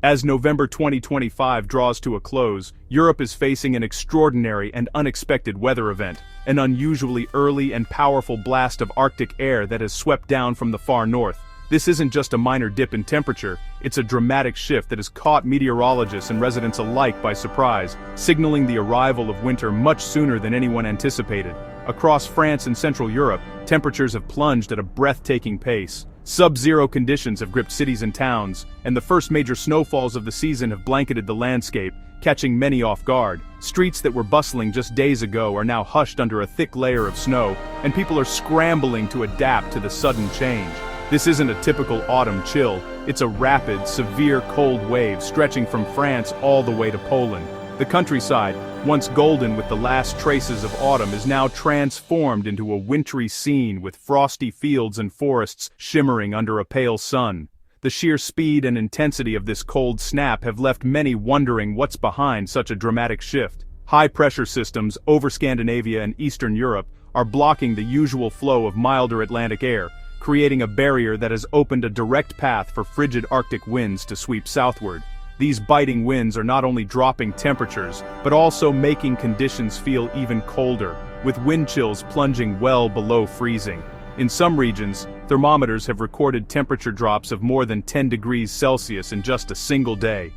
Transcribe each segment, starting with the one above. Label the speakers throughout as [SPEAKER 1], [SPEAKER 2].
[SPEAKER 1] As November 2025 draws to a close, Europe is facing an extraordinary and unexpected weather event, an unusually early and powerful blast of Arctic air that has swept down from the far north. This isn't just a minor dip in temperature, it's a dramatic shift that has caught meteorologists and residents alike by surprise, signaling the arrival of winter much sooner than anyone anticipated. Across France and Central Europe, temperatures have plunged at a breathtaking pace. Sub-zero conditions have gripped cities and towns, and the first major snowfalls of the season have blanketed the landscape, catching many off guard. Streets that were bustling just days ago are now hushed under a thick layer of snow, and people are scrambling to adapt to the sudden change. This isn't a typical autumn chill, it's a rapid, severe cold wave stretching from France all the way to Poland. The countryside, once golden with the last traces of autumn, is now transformed into a wintry scene with frosty fields and forests shimmering under a pale sun. The sheer speed and intensity of this cold snap have left many wondering what's behind such a dramatic shift. High-pressure systems over Scandinavia and Eastern Europe are blocking the usual flow of milder Atlantic air, creating a barrier that has opened a direct path for frigid Arctic winds to sweep southward. These biting winds are not only dropping temperatures, but also making conditions feel even colder, with wind chills plunging well below freezing. In some regions, thermometers have recorded temperature drops of more than 10 degrees Celsius in just a single day.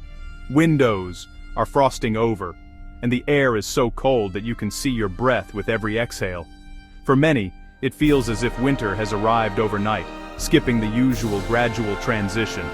[SPEAKER 1] Windows are frosting over, and the air is so cold that you can see your breath with every exhale. For many, it feels as if winter has arrived overnight, skipping the usual gradual transition.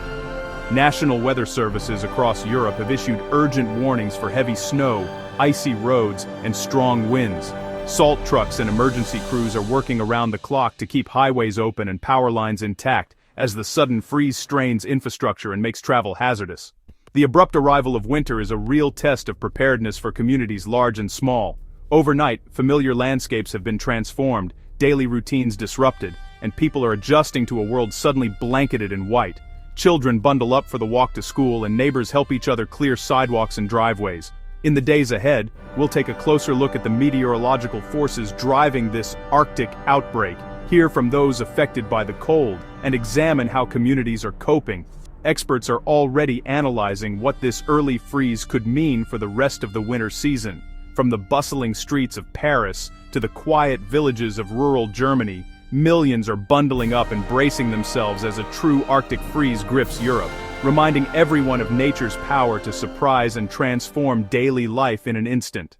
[SPEAKER 1] National weather services across Europe have issued urgent warnings for heavy snow, icy roads, and strong winds. Salt trucks and emergency crews are working around the clock to keep highways open and power lines intact, as the sudden freeze strains infrastructure and makes travel hazardous. The abrupt arrival of winter is a real test of preparedness for communities large and small. Overnight, familiar landscapes have been transformed, daily routines disrupted, and people are adjusting to a world suddenly blanketed in white. Children bundle up for the walk to school, and neighbors help each other clear sidewalks and driveways. In the days ahead, we'll take a closer look at the meteorological forces driving this Arctic outbreak, hear from those affected by the cold, and examine how communities are coping. Experts are already analyzing what this early freeze could mean for the rest of the winter season. From the bustling streets of Paris to the quiet villages of rural Germany, millions are bundling up and bracing themselves as a true Arctic freeze grips Europe, reminding everyone of nature's power to surprise and transform daily life in an instant.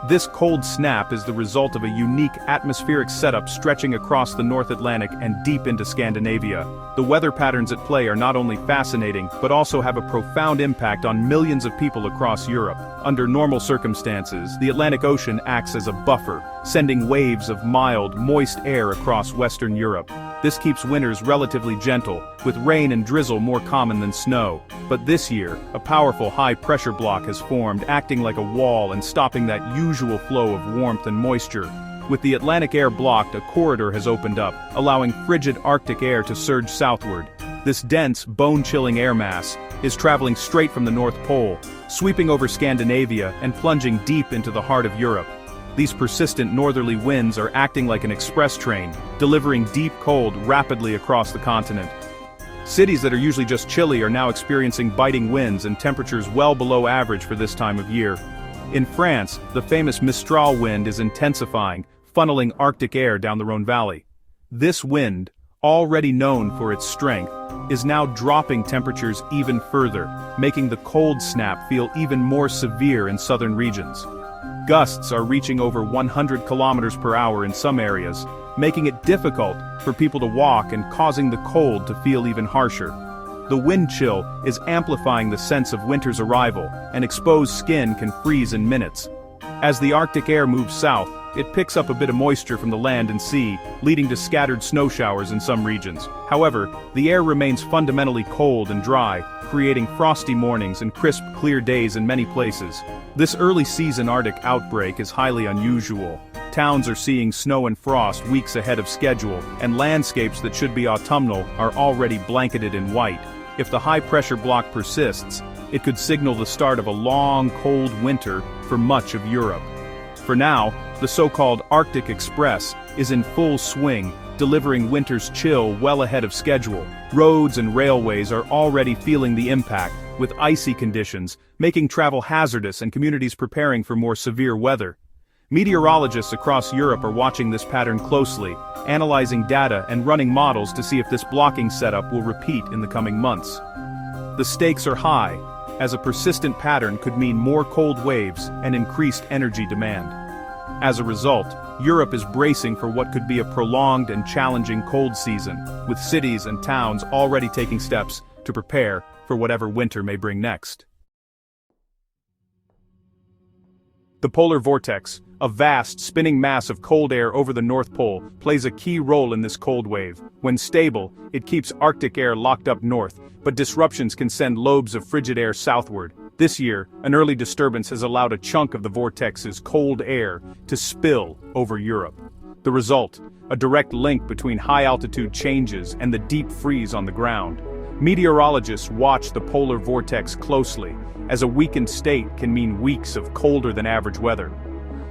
[SPEAKER 1] This cold snap is the result of a unique atmospheric setup stretching across the North Atlantic and deep into Scandinavia. The weather patterns at play are not only fascinating, but also have a profound impact on millions of people across Europe. Under normal circumstances, the Atlantic Ocean acts as a buffer, sending waves of mild, moist air across Western Europe. This keeps winters relatively gentle, with rain and drizzle more common than snow. But this year, a powerful high-pressure block has formed, acting like a wall and stopping that usual flow of warmth and moisture. With the Atlantic air blocked, a corridor has opened up, allowing frigid Arctic air to surge southward. This dense, bone-chilling air mass is traveling straight from the North Pole, sweeping over Scandinavia and plunging deep into the heart of Europe. These persistent northerly winds are acting like an express train, delivering deep cold rapidly across the continent. Cities that are usually just chilly are now experiencing biting winds and temperatures well below average for this time of year. In France, the famous Mistral wind is intensifying, funneling Arctic air down the Rhone Valley. This wind, already known for its strength, is now dropping temperatures even further, making the cold snap feel even more severe in southern regions. Gusts are reaching over 100 kilometers per hour in some areas, making it difficult for people to walk and causing the cold to feel even harsher. The wind chill is amplifying the sense of winter's arrival, and exposed skin can freeze in minutes. As the Arctic air moves south, it picks up a bit of moisture from the land and sea, leading to scattered snow showers in some regions. However, the air remains fundamentally cold and dry, creating frosty mornings and crisp, clear days in many places. This early season Arctic outbreak is highly unusual. Towns are seeing snow and frost weeks ahead of schedule, and landscapes that should be autumnal are already blanketed in white. If the high-pressure block persists, it could signal the start of a long, cold winter for much of Europe. For now, the so-called Arctic Express is in full swing, delivering winter's chill well ahead of schedule. Roads and railways are already feeling the impact, with icy conditions, making travel hazardous and communities preparing for more severe weather. Meteorologists across Europe are watching this pattern closely, analyzing data and running models to see if this blocking setup will repeat in the coming months. The stakes are high, as a persistent pattern could mean more cold waves and increased energy demand. As a result, Europe is bracing for what could be a prolonged and challenging cold season, with cities and towns already taking steps to prepare for whatever winter may bring next. The polar vortex, a vast, spinning mass of cold air over the North Pole, plays a key role in this cold wave. When stable, it keeps Arctic air locked up north, but disruptions can send lobes of frigid air southward. This year, an early disturbance has allowed a chunk of the vortex's cold air to spill over Europe. The result, a direct link between high-altitude changes and the deep freeze on the ground. Meteorologists watch the polar vortex closely, as a weakened state can mean weeks of colder-than-average weather.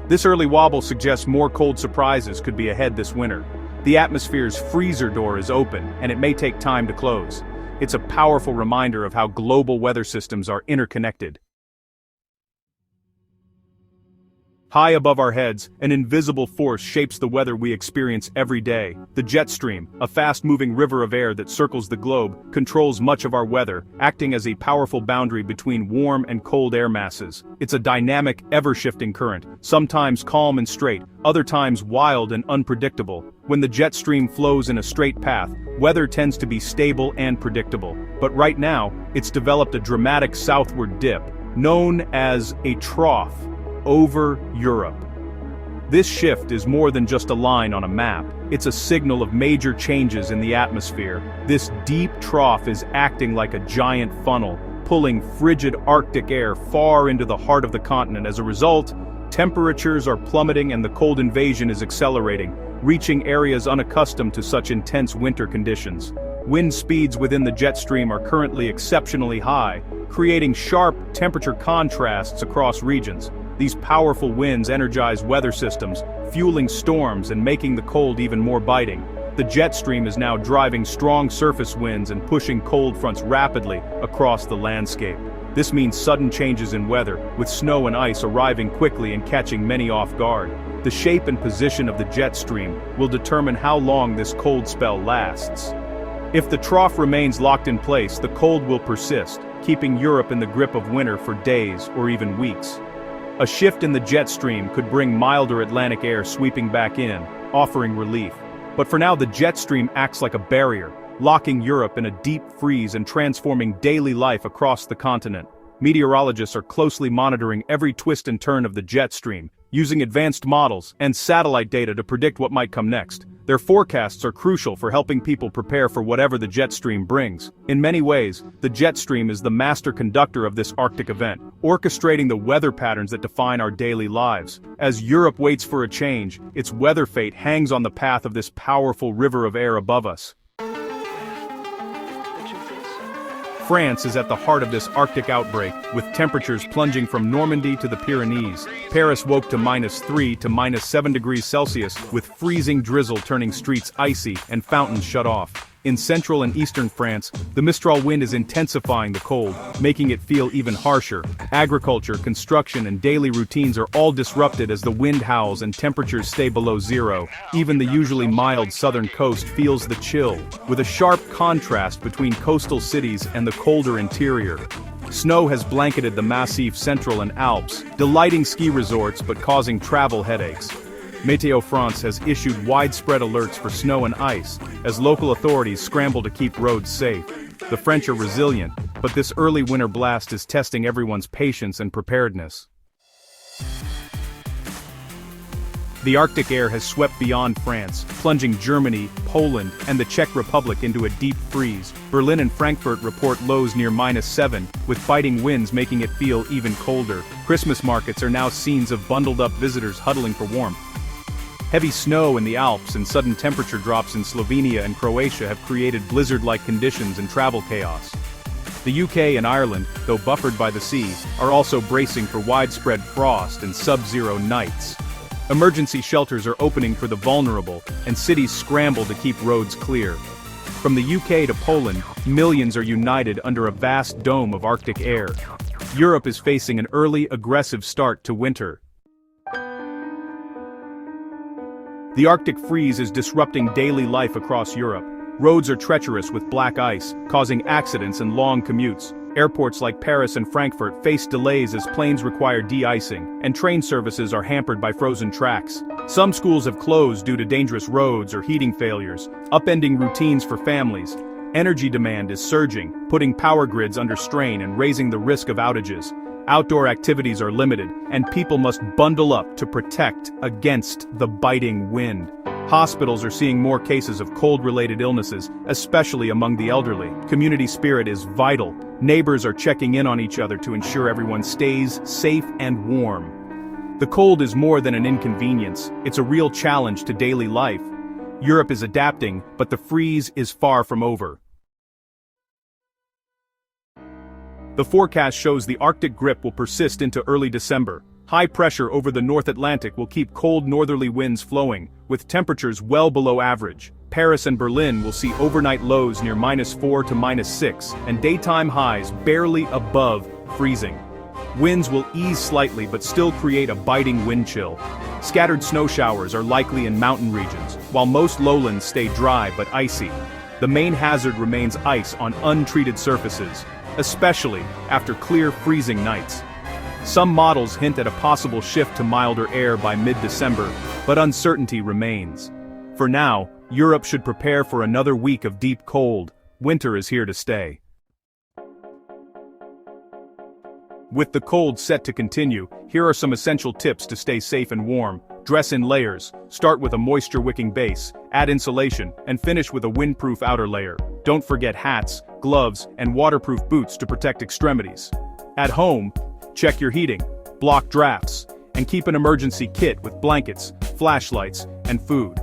[SPEAKER 1] This early wobble suggests more cold surprises could be ahead this winter. The atmosphere's freezer door is open, and it may take time to close. It's a powerful reminder of how global weather systems are interconnected. High above our heads, an invisible force shapes the weather we experience every day. The jet stream, a fast-moving river of air that circles the globe, controls much of our weather, acting as a powerful boundary between warm and cold air masses. It's a dynamic, ever-shifting current, sometimes calm and straight, other times wild and unpredictable. When the jet stream flows in a straight path, weather tends to be stable and predictable. But right now, it's developed a dramatic southward dip, known as a trough, over Europe. This shift is more than just a line on a map. It's a signal of major changes in the atmosphere. This deep trough is acting like a giant funnel, pulling frigid Arctic air far into the heart of the continent. As a result, temperatures are plummeting and the cold invasion is accelerating, reaching areas unaccustomed to such intense winter conditions. Wind speeds within the jet stream are currently exceptionally high, creating sharp temperature contrasts across regions. These powerful winds energize weather systems, fueling storms and making the cold even more biting. The jet stream is now driving strong surface winds and pushing cold fronts rapidly across the landscape. This means sudden changes in weather, with snow and ice arriving quickly and catching many off guard. The shape and position of the jet stream will determine how long this cold spell lasts. If the trough remains locked in place, the cold will persist, keeping Europe in the grip of winter for days or even weeks. A shift in the jet stream could bring milder Atlantic air sweeping back in, offering relief. But for now, the jet stream acts like a barrier, locking Europe in a deep freeze and transforming daily life across the continent. Meteorologists are closely monitoring every twist and turn of the jet stream, using advanced models and satellite data to predict what might come next. Their forecasts are crucial for helping people prepare for whatever the jet stream brings. In many ways, the jet stream is the master conductor of this Arctic event, orchestrating the weather patterns that define our daily lives. As Europe waits for a change, its weather fate hangs on the path of this powerful river of air above us. France is at the heart of this Arctic outbreak, with temperatures plunging from Normandy to the Pyrenees. Paris woke to -3 to -7 degrees Celsius, with freezing drizzle turning streets icy and fountains shut off. In central and eastern France, the Mistral wind is intensifying the cold, making it feel even harsher. Agriculture, construction, and daily routines are all disrupted as the wind howls and temperatures stay below zero. Even the usually mild southern coast feels the chill, with a sharp contrast between coastal cities and the colder interior. Snow has blanketed the Massif Central and Alps, delighting ski resorts but causing travel headaches. Météo France has issued widespread alerts for snow and ice, as local authorities scramble to keep roads safe. The French are resilient, but this early winter blast is testing everyone's patience and preparedness. The Arctic air has swept beyond France, plunging Germany, Poland, and the Czech Republic into a deep freeze. Berlin and Frankfurt report lows near -7, with biting winds making it feel even colder. Christmas markets are now scenes of bundled-up visitors huddling for warmth. Heavy snow in the Alps and sudden temperature drops in Slovenia and Croatia have created blizzard-like conditions and travel chaos. The UK and Ireland, though buffered by the sea, are also bracing for widespread frost and sub-zero nights. Emergency shelters are opening for the vulnerable, and cities scramble to keep roads clear. From the UK to Poland, millions are united under a vast dome of Arctic air. Europe is facing an early, aggressive start to winter. The Arctic freeze is disrupting daily life across Europe. Roads are treacherous with black ice, causing accidents and long commutes. Airports like Paris and Frankfurt face delays as planes require de-icing, and train services are hampered by frozen tracks. Some schools have closed due to dangerous roads or heating failures, upending routines for families. Energy demand is surging, putting power grids under strain and raising the risk of outages. Outdoor activities are limited, and people must bundle up to protect against the biting wind. Hospitals are seeing more cases of cold-related illnesses, especially among the elderly. Community spirit is vital. Neighbors are checking in on each other to ensure everyone stays safe and warm. The cold is more than an inconvenience, it's a real challenge to daily life. Europe is adapting, but the freeze is far from over. The forecast shows the Arctic grip will persist into early December. High pressure over the North Atlantic will keep cold northerly winds flowing, with temperatures well below average. Paris and Berlin will see overnight lows near -4 to -6, and daytime highs barely above freezing. Winds will ease slightly but still create a biting wind chill. Scattered snow showers are likely in mountain regions, while most lowlands stay dry but icy. The main hazard remains ice on untreated surfaces, especially after clear freezing nights. Some models hint at a possible shift to milder air by mid-December, but uncertainty remains. For now, Europe should prepare for another week of deep cold. Winter is here to stay. With the cold set to continue, here are some essential tips to stay safe and warm. Dress in layers. Start with a moisture-wicking base, add insulation, and finish with a windproof outer layer. Don't forget hats, gloves, and waterproof boots to protect extremities. At home, check your heating, block drafts, and keep an emergency kit with blankets, flashlights, and food.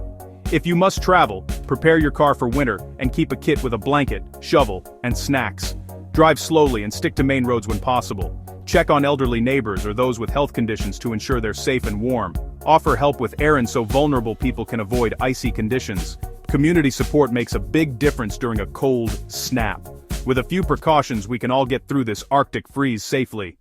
[SPEAKER 1] If you must travel, prepare your car for winter and keep a kit with a blanket, shovel, and snacks. Drive slowly and stick to main roads when possible. Check on elderly neighbors or those with health conditions to ensure they're safe and warm. Offer help with errands so vulnerable people can avoid icy conditions. Community support makes a big difference during a cold snap. With a few precautions, we can all get through this Arctic freeze safely.